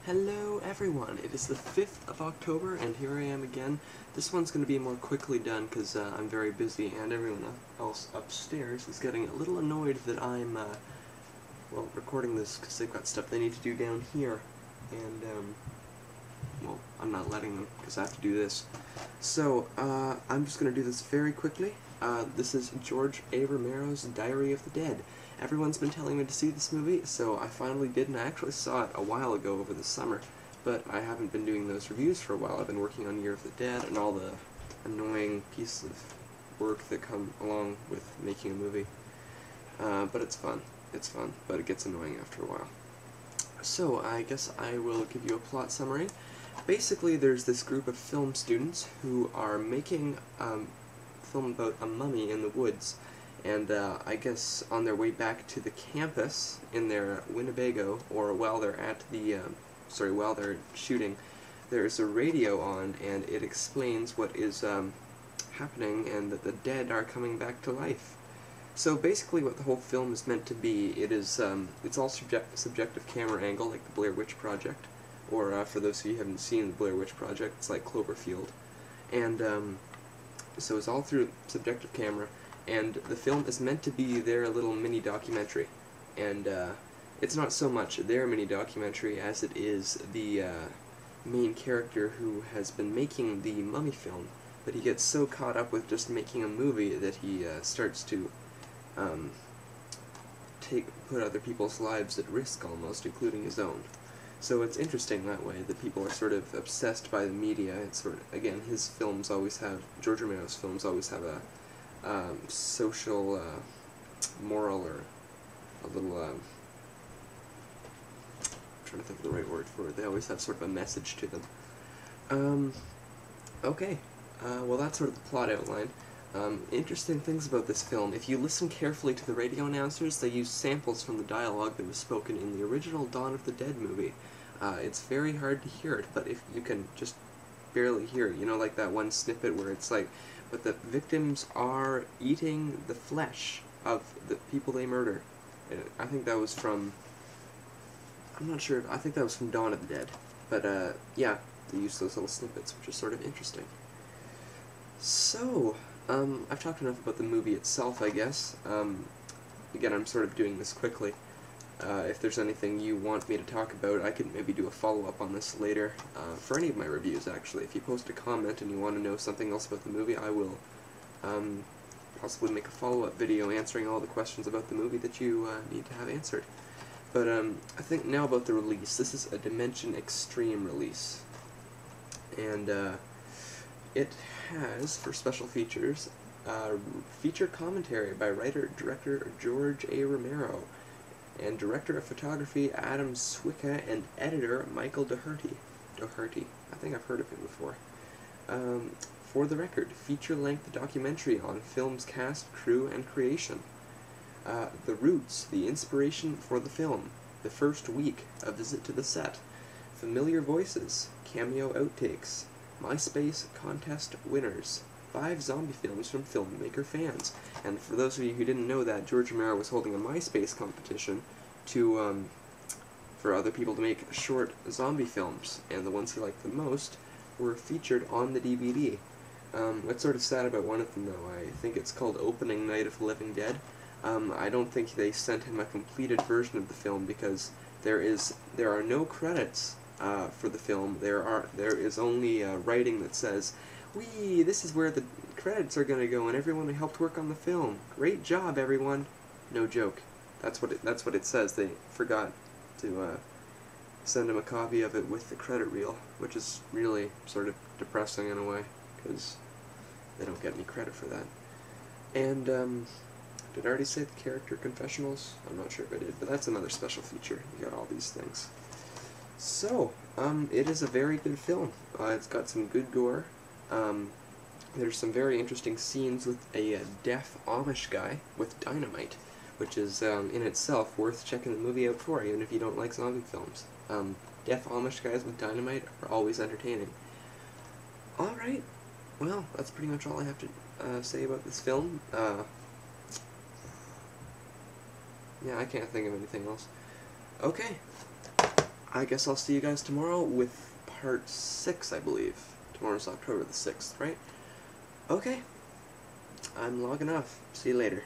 Hello everyone, it is the 5th of October and here I am again. This one's going to be more quickly done because I'm very busy and everyone else upstairs is getting a little annoyed that I'm, recording this because they've got stuff they need to do down here. And, I'm not letting them because I have to do this. So, I'm just going to do this very quickly. This is George A. Romero's Diary of the Dead. Everyone's been telling me to see this movie, so I finally did, and I actually saw it a while ago over the summer, but I haven't been doing those reviews for a while. I've been working on Year of the Dead and all the annoying pieces of work that come along with making a movie. But it's fun. It's fun, but it gets annoying after a while. So, I guess I will give you a plot summary. Basically, there's this group of film students who are making a film about a mummy in the woods, and I guess on their way back to the campus in their Winnebago, or while they're at the, while they're shooting, there's a radio on, and it explains what is happening, and that the dead are coming back to life. So basically what the whole film is meant to be, it is, it's all subjective camera angle, like the Blair Witch Project, or for those of you who haven't seen the Blair Witch Project, it's like Cloverfield. And so it's all through subjective camera, and the film is meant to be their little mini documentary. And it's not so much their mini documentary as it is the main character who has been making the mummy film, but he gets so caught up with just making a movie that he starts to put other people's lives at risk almost, including his own. So it's interesting that way, that people are sort of obsessed by the media. It's sort of, again, his films always have, George Romero's films always have a social, moral, or a little, I'm trying to think of the right word for it. They always have sort of a message to them. Okay, well that's sort of the plot outline. Interesting things about this film. If you listen carefully to the radio announcers, they use samples from the dialogue that was spoken in the original Dawn of the Dead movie. It's very hard to hear it, but if you can just barely hear it, you know, like that one snippet where it's like, but the victims are eating the flesh of the people they murder. And I think that was from, I'm not sure, I think that was from Dawn of the Dead. But, yeah, they use those little snippets, which is sort of interesting. So, I've talked enough about the movie itself, I guess. Again, I'm sort of doing this quickly. If there's anything you want me to talk about, I could maybe do a follow-up on this later, for any of my reviews, actually. If you post a comment and you want to know something else about the movie, I will possibly make a follow-up video answering all the questions about the movie that you need to have answered. But I think now about the release. This is a Dimension Extreme release. And it has, for special features, feature commentary by writer-director George A. Romero, and director of photography Adam Swicka, and editor Michael Doherty. I think I've heard of him before. For the record, feature-length documentary on film's cast, crew, and creation. The roots, the inspiration for the film, the first week, a visit to the set, familiar voices, cameo outtakes, MySpace contest winners, 5 zombie films from filmmaker fans. And for those of you who didn't know that, George Romero was holding a MySpace competition to, for other people to make short zombie films, and the ones he liked the most were featured on the DVD. What's sort of sad about one of them, though, I think it's called Opening Night of the Living Dead. I don't think they sent him a completed version of the film because there are no credits for the film. There is only writing that says, "Wee, this is where the credits are going to go, and everyone who helped work on the film. Great job, everyone." No joke. That's what it says. They forgot to send him a copy of it with the credit reel, which is really sort of depressing in a way, because they don't get any credit for that. And did I already say the character confessionals? I'm not sure if I did, but that's another special feature. You got all these things. So, it is a very good film. It's got some good gore. There's some very interesting scenes with a deaf Amish guy with dynamite, which is, in itself, worth checking the movie out for, even if you don't like zombie films. Deaf Amish guys with dynamite are always entertaining. Alright, well, that's pretty much all I have to say about this film. Yeah, I can't think of anything else. Okay. I guess I'll see you guys tomorrow with part 6, I believe. Tomorrow's October the 6th, right? Okay. I'm logging off. See you later.